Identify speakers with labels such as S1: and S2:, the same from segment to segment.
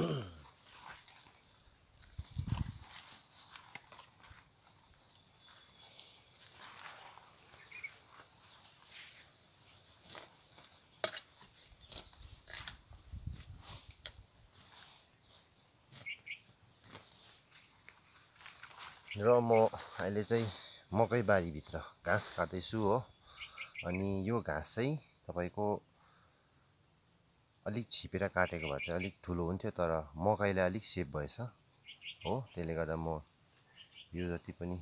S1: र म अहिले चाहिँ मकै बारीभित्र घाँस काट्दैछु हो। अनि यो घाँस चाहिँ तपाईको अलिक छिपेर काटेको भए चाहिँ अलिक ठुलो हुन्थ्यो, तर मकैले अलिक सेप भएछ हो। त्यसले गर्दा म यो जति पनि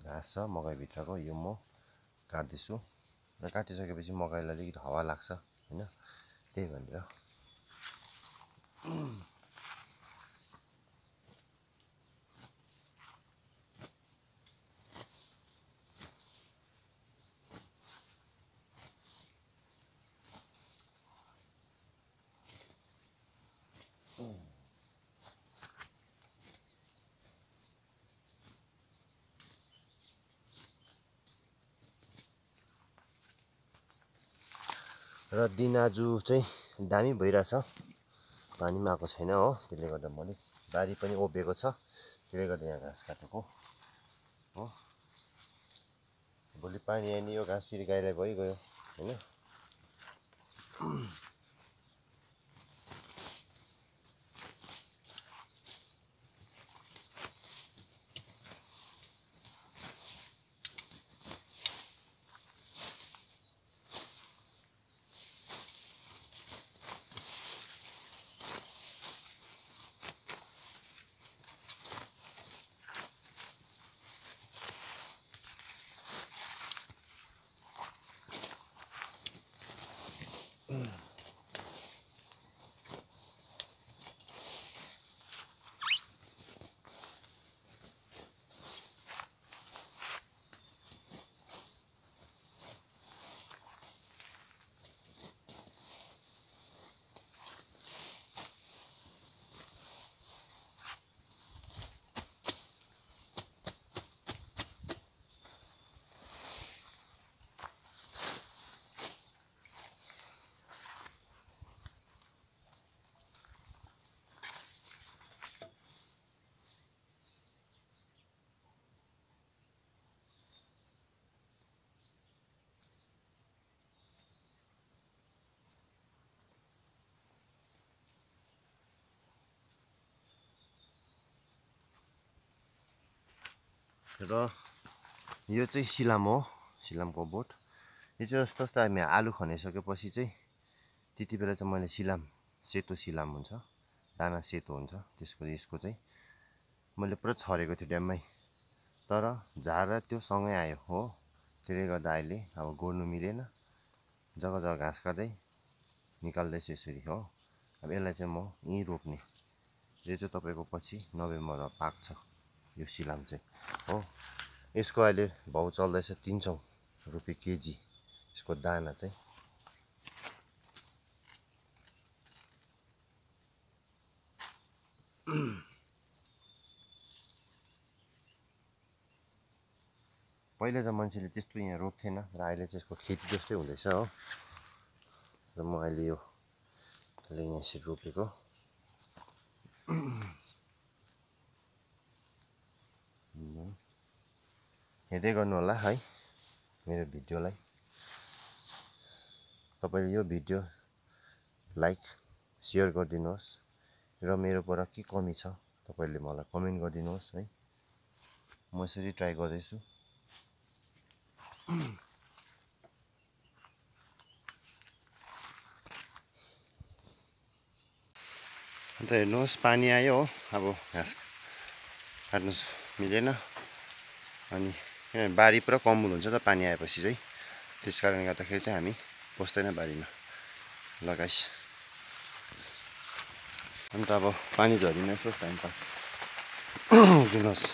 S1: घाँस छ मकैभित्रको यो म काट्दैछु। र काटिसकेपछि मकैलाई अलिकति हावा लाग्छ हैन, त्यही भनेर। र दिन आज चाहिँ दामी भइरहेछ, पानी पनि आएको छैन हो। त्यसले गर्दा म अलिक बारी पनि ओभेको छ, त्यसले गर्दा यहाँ घाँस काटेको हो। भोलि पानी आयो नि यो घाँस फेरि गाईलाई भइगयो हैन। र यो चाहिँ सिलाम हो, सिलामको बोट। यो चाहिँ जस्तो हामी आलु खनिसकेपछि चाहिँ त्यति बेला चाहिँ मैले सिलाम, सेतो सिलाम हुन्छ, दाना सेतो हुन्छ त्यसको। यसको चाहिँ मैले पुरा छरेको थिएँ ड्याममै, तर झार त्यो सँगै आयो हो। त्यसले गर्दा अहिले अब गोड्नु मिलेन, जग्गा जग्गा घाँस काट्दै निकाल्दैछु यसरी हो। अब यसलाई चाहिँ म यहीँ रोप्ने। यो चाहिँ तपाईँको पछि नोभेम्बरमा पाक्छ यो सिलाम चाहिँ हो। यसको अहिले भाउ चल्दैछ 300 रुपियाँ केजी यसको दाना चाहिँ। पहिला त मान्छेले त्यस्तो यहाँ रोप्थेन, र अहिले चाहिँ यसको खेती जस्तै हुँदैछ हो। र म अहिले यो यहाँ यसरी रोपेको। हेर्दै गर्नु होला है मेरो भिडियोलाई। तपाईले यो भिडियो लाइक शेयर गरिदिनुहोस्, र मेरोबाट के कमी छ तपाईले मलाई कमेन्ट गरिदिनुहोस् है। म यसरी ट्राई गर्दैछु। अन्त हेर्नुहोस् पानी आयो हो। अब घाँस काट्नु मिलेन, अनि बारी पुरा कमुल हुन्छ त पानी आएपछि चाहिँ। त्यस कारणले गर्दाखेरि चाहिँ हामी पस्दैन बारीमा लगाइस। अन्त अब पानी झरीमा यसो टाइम पास दिनुहोस्।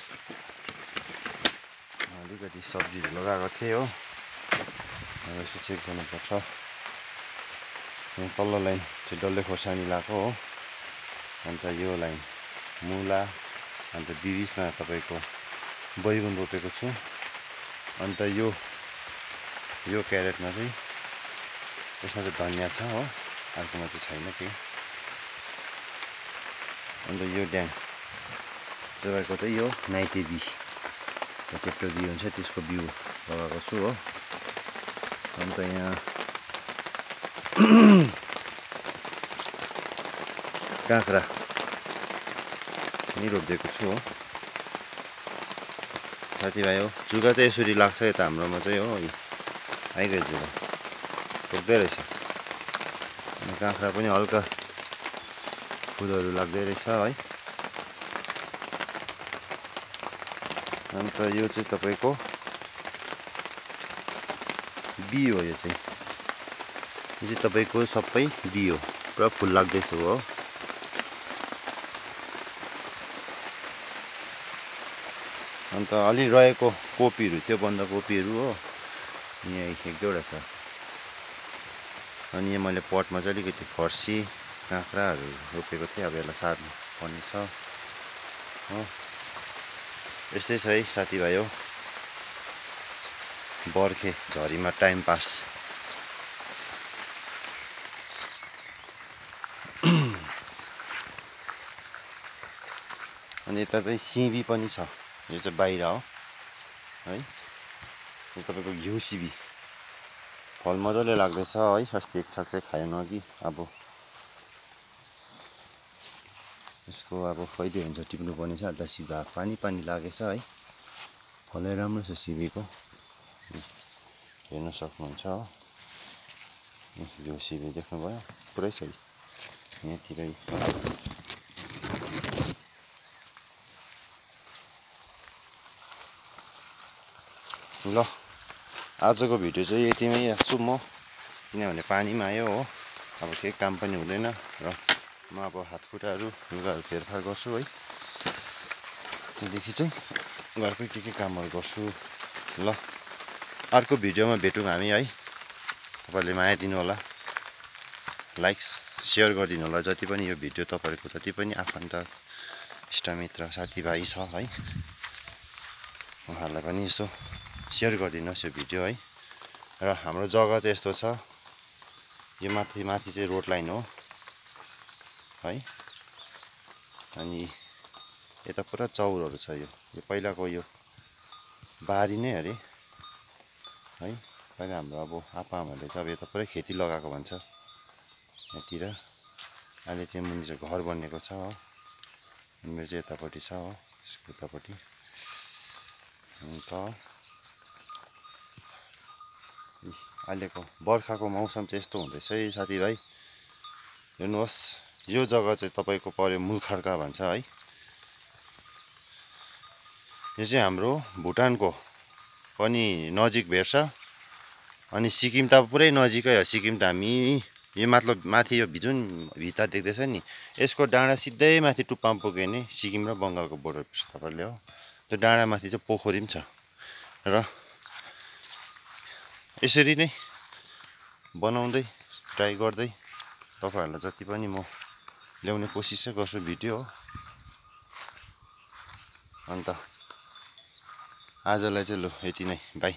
S1: अलिकति सब्जीहरू लगाएको थिएँ हो, अब यसो चेक गर्नुपर्छ। यहाँ तल्लो लाइन चाहिँ डल्ले खोर्सानी लगाएको हो, अन्त यो लाइन मुला, अन्त बिचमा तपाईँको बैगुन रोपेको छु। अन्त यो क्यारेटमा चाहिँ यसमा चाहिँ धनियाँ छ हो, अर्कोमा चाहिँ छैन केही। अन्त यो ड्याङ तपाईँको चाहिँ यो नाइटेबी चेप्टो बिउ हुन्छ त्यसको बिउ लगाएको छु हो। अन्त यहाँ काँक्रा पनि रोपिदिएको छु हो साथीभाइ हो। जुगा चाहिँ यसरी लाग्छ यता हाम्रोमा चाहिँ हो, आइगयो जुगा रोप्दै रहेछ। अनि काँक्रा पनि हल्का फुलहरू लाग्दै रहेछ है। अन्त यो चाहिँ तपाईँको बिउ हो, यो चाहिँ तपाईँको सबै बिउ पुरा फुल लाग्दैछ हो। अन्त अलि रहेको कोपीहरू थियो, बन्दाकोपीहरू हो, यहाँ एक दुईवटा छ। अनि यहाँ मैले पटमा चाहिँ अलिकति फर्सी काँक्राहरू रोपेको थिएँ, अब यसलाई सार्नु पर्ने छ हो। यस्तै छ है साथीभाइ हो, बर्खे झरीमा टाइम पास। अनि यता चाहिँ सिबी पनि छ, यो चाहिँ बाहिर हो है। यो तपाईँको घिउ सिबी फल मजाले लाग्दैछ है। अस्ति एक छाक चाहिँ खाएन अघि, अब यसको अब कहिले हुन्छ टिप्नुपर्ने छ। अन्त सिधा पानी पानी लागेछ है, फलै राम्रो छ सिबीको, हेर्न सक्नुहुन्छ हो। घिउ सिबी देख्नुभयो, पुरै छ यहाँतिरै। ल आजको भिडियो चाहिँ यतिमै राख्छु म, किनभने पानी पनि आयो हो, अब केही काम पनि हुँदैन र म अब हातखुट्टाहरू लुगाहरू फेरफार गर्छु है। त्यहाँदेखि चाहिँ घरको के कामहरू गर्छु। ल अर्को भिडियोमा भेटौँ हामी है। तपाईँले माया दिनु होला, लाइक सेयर गरिदिनु होला। जति पनि यो भिडियो तपाईँहरूको जति पनि आफन्त इष्टमित्र साथीभाइ छ है, उहाँहरूलाई पनि यसो सेयर गरिदिनुहोस् यो भिडियो है। र हाम्रो जग्गा चाहिँ यस्तो छ, यो माथि चाहिँ रोड लाइन हो है। अनि यता पुरा चौरहरू छ, यो पहिलाको यो बारी नै अरे है। पहिला हाम्रो अब आप्पाआमाहरूले चाहिँ अब यता पुरै खेती लगाएको भन्छ यहाँतिर। अहिले चाहिँ मुनि चाहिँ घर बनिएको छ हो, मेरो चाहिँ यतापट्टि छ हो, यसको उतापट्टि। अन्त अहिलेको बर्खाको मौसम चाहिँ यस्तो हुँदैछ है साथीभाइ, हेर्नुहोस्। यो जग्गा चाहिँ तपाईँको पर्यो मुलखड्का भन्छ है। यो चाहिँ हाम्रो भुटानको पनि नजिक भेट्छ, अनि सिक्किम त पुरै नजिकै हो। सिक्किम त हामी यो माथि यो जुन भित्ता देख्दैछ नि, यसको डाँडा सिधै माथि टुप्पामा पुग्यो भने सिक्किम र बङ्गालको बोर्डर पर्छ तपाईँले हो। त्यो डाँडामाथि चाहिँ पोखरी पनि छ। र यसरी नै बनाउँदै ट्राई गर्दै तपाईँहरूलाई जति पनि म ल्याउने कोसिस चाहिँ गर्छु भिडियो हो। अन्त आजलाई चाहिँ लु यति नै, बाई।